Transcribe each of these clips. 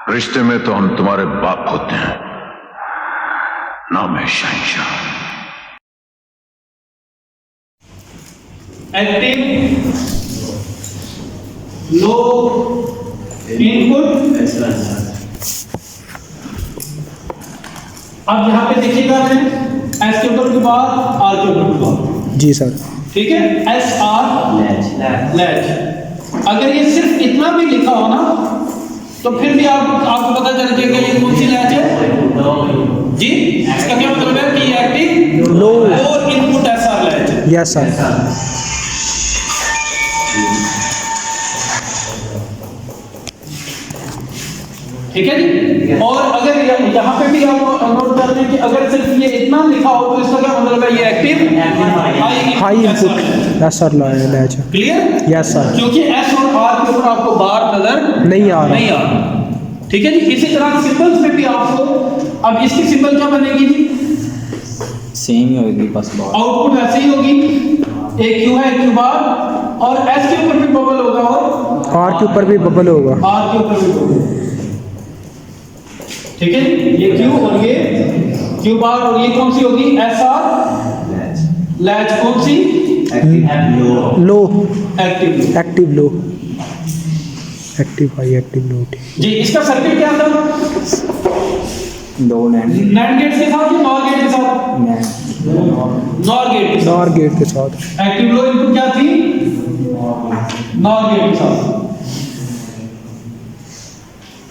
रिश्ते में तो हम तुम्हारे बाप होते हैं, नाम है शहंशाह। Active low input. अब यहाँ पे देखिएगा मैं एस के ऊपर के बाद आर के ऊपर के बाद। जी सर। ठीक है, एस आर लैच। अगर ये सिर्फ इतना भी लिखा हो ना तो फिर भी आपको पता चल जाएगा ये कौन सी लैच है जी। इसका क्या मतलब है कि active low input S R latch है। Yes sir. ठीक है जी। और अगर यहाँ पे भी आप नोट कर लें कि अगर सिर्फ ये इतना लिखा हो तो इसका क्या मतलब है, ये active high input yes sir latch. Clear? Yes sir. क्योंकि एस और आर के ऊपर आपको बार नजर नहीं आ रहा। ठीक है जी। इसी तरह सिंबल्स में भी आपको, अब इसकी सिंबल क्या बनेगी जी? सेम ही होगी बस आउटपुट ऐसे ही होगी, एक क्यू है एक क्यू बार, और एस के ऊपर भी बबल होगा और आर के ऊपर भी बबल होगा। आर के ऊपर भी बबल। ठीक है, ये क्यू और ये क्यू बार, और ये कौन सी होगी? S R latch. कौन सी? Low active. Active low active high active low. जी। इसका सर्किट क्या था? दो नैंड गेट के साथ या नॉर गेट के साथ? नॉर गेट के साथ। नॉर गेट के साथ। एक्टिव लो इनपुट क्या थी? नॉर गेट के साथ।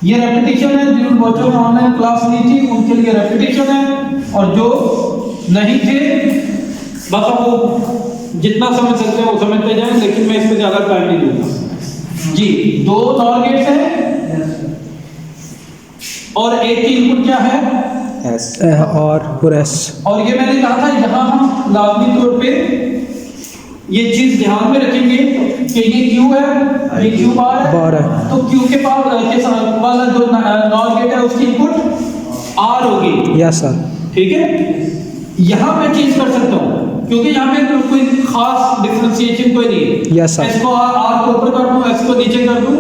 ये रेपिटेशन है, जिन बच्चों ने ऑनलाइन क्लास ली थी उनके लिए रेपिटेशन है, और जो नहीं थे बस वो जितना समझ सकते हैं वो समझते जाएं, लेकिन मैं इस पे ज्यादा टाइम नहीं दूंगा जी। दो नॉर गेट्स हैं और एक की इनपुट क्या है? एस और एस। और ये मैंने कहा था यहाँ हम लाजमी तौर पे ये चीज ध्यान में रखेंगे कि ये क्यू है, ये क्यू बार है, तो क्यू के पास वाला जो नॉर गेट है उसकी इनपुट आर होगी। Yes sir. ठीक है, यहाँ मैं चेंज कर सकता हूँ क्योंकि यहाँ पे कोई खास डिफरेंशिएशन कोई नहीं है। Yes sir. एस को आर को ऊपर कर दूँ, एस को नीचे कर दूँ,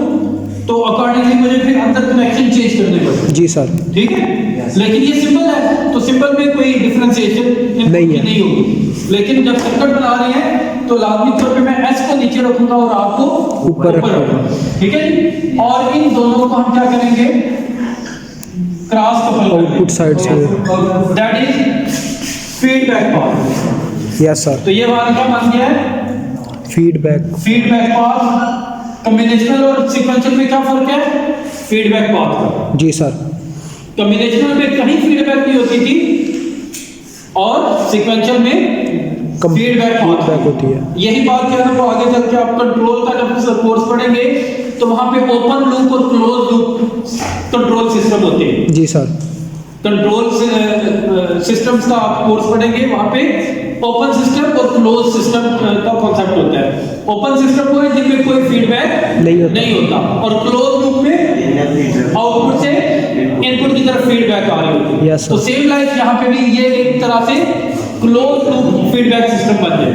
तो अकॉर्डिंगली मुझे फिर अंदर कनेक्शन चेंज करने पड़ते। जी सर। ठीक है, लेकिन ये सिंबल है तो सिंबल में कोई डिफरेंशिएशन नहीं होगी, लेकिन जब सर्किट बना रहे हैं तो लाजमी तौर पे मैं एस को नीचे रखूंगा और आर को ऊपर रखूंगा। ठीक है जी। और इन दोनों को हम क्या करेंगे? क्रॉस कपल आउटपुट साइड से। That is feedback path. Yes sir. तो ये हमारा क्या बन गया है? Feedback path. कॉम्बिनेशनल और सीक्वेंशियल में क्या फर्क है? फीडबैक पाथ का। जी सर। कॉम्बिनेशनल में कहीं फीडबैक नहीं होती थी और सीक्वेंशियल में फीडबैक होती है। यही बात क्या है, वो आगे चल के आप कंट्रोल का जब कोर्स पढ़ेंगे तो वहां पे ओपन लूप और क्लोज लूप कंट्रोल सिस्टम होते हैं। जी सर। कंट्रोल सिस्टम्स का आप कोर्स पढ़ेंगे, वहां पे ओपन सिस्टम और क्लोज सिस्टम का कॉन्सेप्ट होता है। ओपन सिस्टम वो है जिनमें कोई फीडबैक नहीं होता, और क्लोज लूप में आउटपुट से इनपुट की तरफ फीडबैक आ रही होती है। तो सेम लाइक यहाँ पे भी ये एक तरह से क्लोज लूप फीडबैक सिस्टम बन जाए,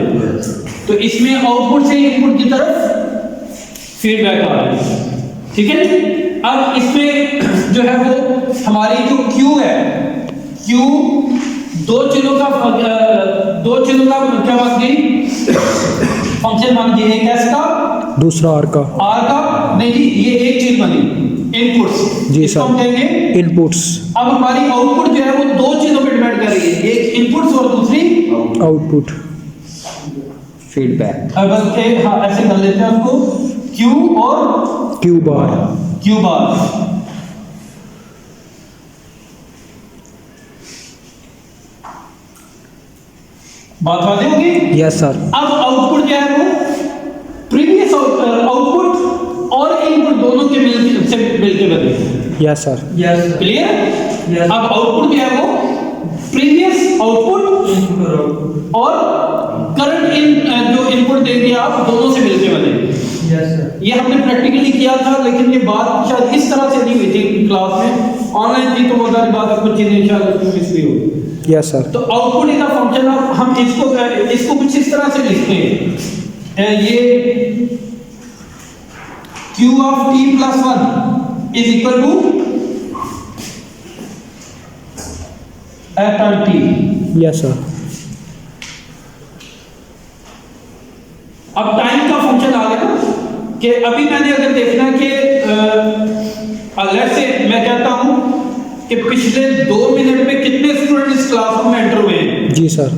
तो इसमें आउटपुट से इनपुट की तरफ फीडबैक आ रही है। ठीक है। अब इसमें जो है वो हमारी जो क्यू है, क्यू दो चीजों का क्या बन गई? फंक्शन बन गई, एक एस का दूसरा आर का। नहीं जी, ये एक चीज बनी, इनपुट्स। जी सर। हम कहेंगे इनपुट्स। अब हमारी आउटपुट जो है वो दो चीजों पे डिपेंड कर रही है, एक इनपुट्स और दूसरी आउटपुट फीडबैक। बल्कि हाँ ऐसे कर लेते हैं उसको, क्यू और क्यू बार। बात वाली होगी। Yes sir. अब आउटपुट क्या है? वो प्रीवियस आउटपुट और इनपुट दोनों के मिलके बने। Yes sir. क्लियर? अब आउटपुट क्या है? वो प्रीवियस आउटपुट और करंट जो इनपुट देंगे आप दोनों से मिलके बने। ये हमने प्रैक्टिकली किया था, लेकिन ये बात शायद इस तरह से नहीं हुई थी क्लास में, ऑनलाइन थी तो बहुत सारी बात कुछ चीजें शायद मिस भी होगी। Yes sir. तो output is a function of, हम इसको कुछ इस तरह से लिखते हैं, ये q of t plus 1 is equal to F time T. Yes sir. अब टाइम का फंक्शन आ गया ना कि अभी मैंने अगर देखना है कि लेट्स से मैं कहता हूं कि पिछले 2 मिनट में कितने स्टूडेंट इस क्लासरूम में एंटर हुए हैं, जी सर।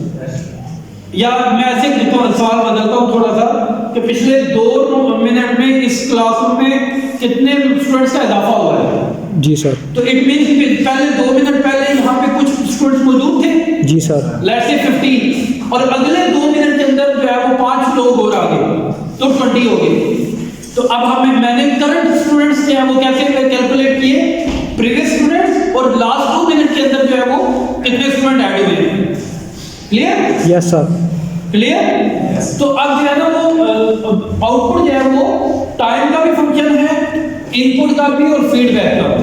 या मैं ऐसे सवाल बदलता हूं थोड़ा सा कि पिछले 2 मिनट में इस क्लासरूम में कितने स्टूडेंट्स का इजाफा हुआ है। जी सर। तो इट मींस पहले 2 मिनट पहले यहाँ पे कुछ स्टूडेंट्स मौजूद थे, जी सर। लेट्स से 15, और अगले 2 मिनट के अंदर जो है वो 5 लोग और आ गए तो 20 हो गए। तो अब मैंने करंट स्टूडेंट्स जो है वो कैसे कैलकुलेट किए, प्रीवियस स्टूडेंट्स और लास्ट 2 मिनट के अंदर जो है वो कितने स्टूडेंट ऐड हुए। क्लियर? Yes sir. क्लियर? तो अब जो है ना वो आउटपुट जो है वो टाइम का भी फंक्शन है, इनपुट का भी और फीडबैक का भी।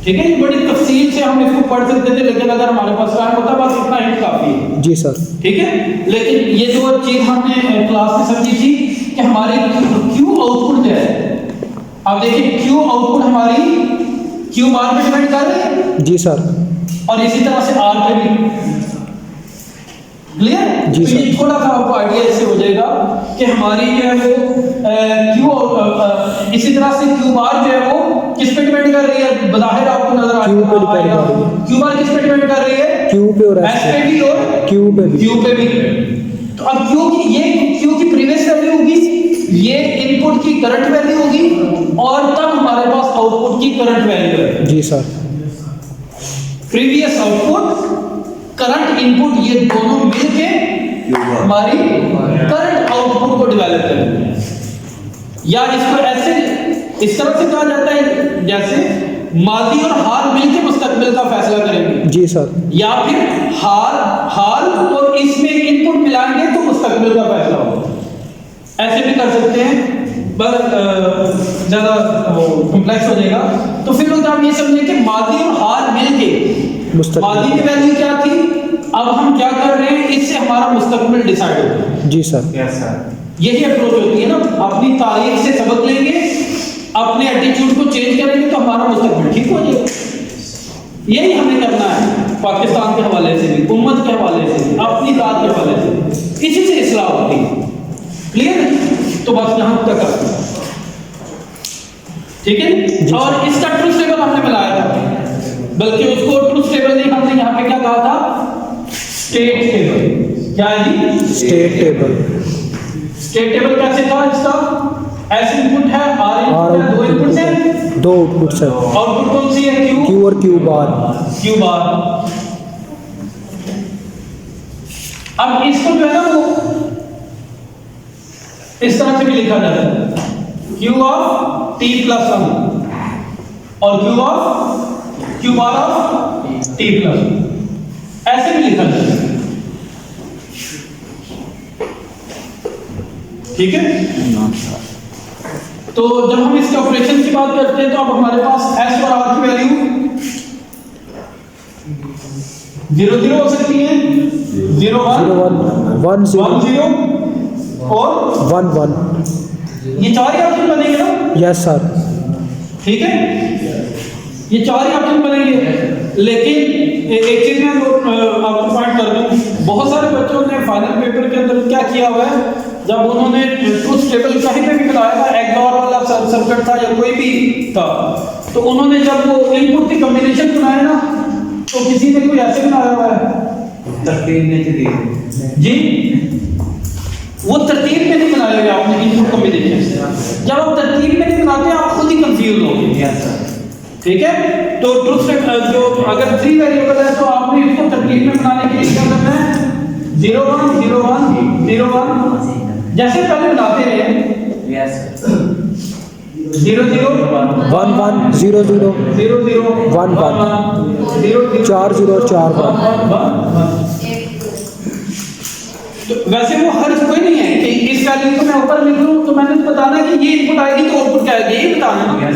ठीक है, ये बड़ी तफसील से हम इसको पढ़ सकते थे, लेकिन अगर हमारे पास टाइम होता बस इतना हिंट काफी है। जी सर। ठीक है, लेकिन ये जो चीज हमने क्लास में समझी थी कि हमारी क्यू आउटपुट जो है, अब देखिए क्यू आउटपुट हमारी क्यू बार पे डिपेंड कर रही है। जी सर। और इसी तरह से आर पे भी। क्लियर? जी तो सर। ये थोड़ा सा आपको आइडिया इससे हो जाएगा कि हमारी जो है वो क्यू इसी तरह से क्यू बार जो है वो किस पे डिपेंड कर रही है, बज़ाहिर आपको नजर आ क्यू पे डिपेंड कर रही है। क्यू बार किस पे डिपेंड कर रही है, क्यू पे और एस पे भी और क्यू पे भी। क्यू पे भी। तो अब क्यू की ये क्यू की प्रीवियस वैल्यू होगी, ये इनपुट की करंट वैल्यू होगी, और तब हमारे पास आउटपुट की करंट वैल्यू है। जी sir. Previous output, current input, ये दोनों मिलके हमारी करंट आउटपुट को डेवलप करेंगे। या इसको ऐसे इस तरह से कहा जाता है जैसे माजी और हाल मिलके मुस्तकबिल का फैसला करेंगे। जी सर। या फिर हाल और इसमें इनपुट मिलाएंगे तो मुस्तकबिल का फैसला होगा। ऐसे भी कर सकते हैं, बस ज्यादा कॉम्प्लेक्स हो जाएगा। तो फिर लोग आप ये समझें कि माजी और हाल मिलके, माजी की वैल्यू क्या थी, अब हम क्या कर रहे हैं, इससे हमारा मुस्तकबिल डिसाइड होगा। जी सर। Yes sir. यही अप्रोच होती है ना, अपनी तारीख से सबक लेंगे, अपने एटीट्यूड को चेंज करेंगे तो हमारा मुस्तकबिल ठीक हो जाएगा। यही हमें करना है, पाकिस्तान के हवाले से भी, उम्मत के हवाले से भी, अपनी जात के हवाले से भी, इसी से इस्लाह होती है। क्लियर? तो बस यहां तक ठीक है। और इसका ट्रुथ टेबल हमने बनाया था, बल्कि उसको ट्रुथ टेबल नहीं, हमने यहाँ पे क्या कहा था, स्टेट टेबल। क्या है जी? State table. स्टेट टेबल कैसे था इसका, एस इनपुट है, आर इनपुट है, 2 इनपुट है, 2 आउटपुट है। आउटपुट कौन सी है, क्यू, क्यू और क्यू बार। Q bar. अब इसको जो है ना वो इस तरह से भी लिखा जाता है, क्यू ऑफ टी प्लस 1 और Q bar of T plus 1, ऐसे भी लिखा जाता है। ठीक है। तो जब हम इसके ऑपरेशन की बात करते हैं तो अब हमारे पास एस और आर की वैल्यू 0 0 हो सकती है, 0 1 1 0 1 0 और 1 1। ये 4 ही ऑप्शन बनेंगे ना। Yes sir. ठीक है, ये 4 ही ऑप्शन बनेंगे। लेकिन एक चीज मैं आपको पॉइंट कर दूं, बहुत सारे बच्चों ने फाइनल पेपर के अंदर क्या किया हुआ है, जब उन्होंने ट्रुथ टेबल कहीं पे भी बनाया था, एक्सऑर वाला सर्किट था या कोई भी था, तो उन्होंने जब वो इनपुट की कॉम्बिनेशन बनाया ना, तो किसी ने कोई ऐसे बनाया हुआ है, तरतीब नहीं जी वो तरतीब में नहीं बनाया गया आपने इनपुट कॉम्बिनेशन। जब आप तरतीब में नहीं बनाते आप खुद ही कंफ्यूज होंगे। ठीक है, तो ट्रुथ जो अगर 3 वेरिएबल है तो आपने इसको तरतीब में बनाने के लिए क्या करना है, 0 1 0 1 0 1 जैसे पहले बनाते रहे। यस 0 0 1 1 0 0 0 0 1 1 0 4 0 4 1। तो वैसे वो हर्ज कोई नहीं है कि इस वैल्यू को मैं ऊपर लिख लूं तो मैंने बताना है कि ये इनपुट आएगी तो आउटपुट क्या आएगी, ये बताना है।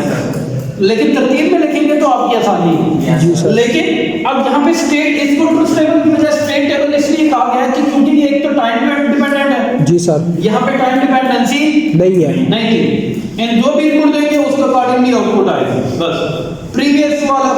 लेकिन तरतीब में लिखेंगे तो आपकी आसानी है। जी सर। लेकिन अब जहां पे स्टेट, इसको ट्रुथ टेबल की वजह स्टेट टेबल इसलिए कहा गया है कि क्योंकि ये एक तो टाइम डिपेंडेंट है। जी सर। यहां पे टाइम डिपेंडेंसी नहीं है। नहीं थी, इन जो भी इनपुट देंगे उसके अकॉर्डिंगली आउटपुट आएगा। बस प्रीवियस वाला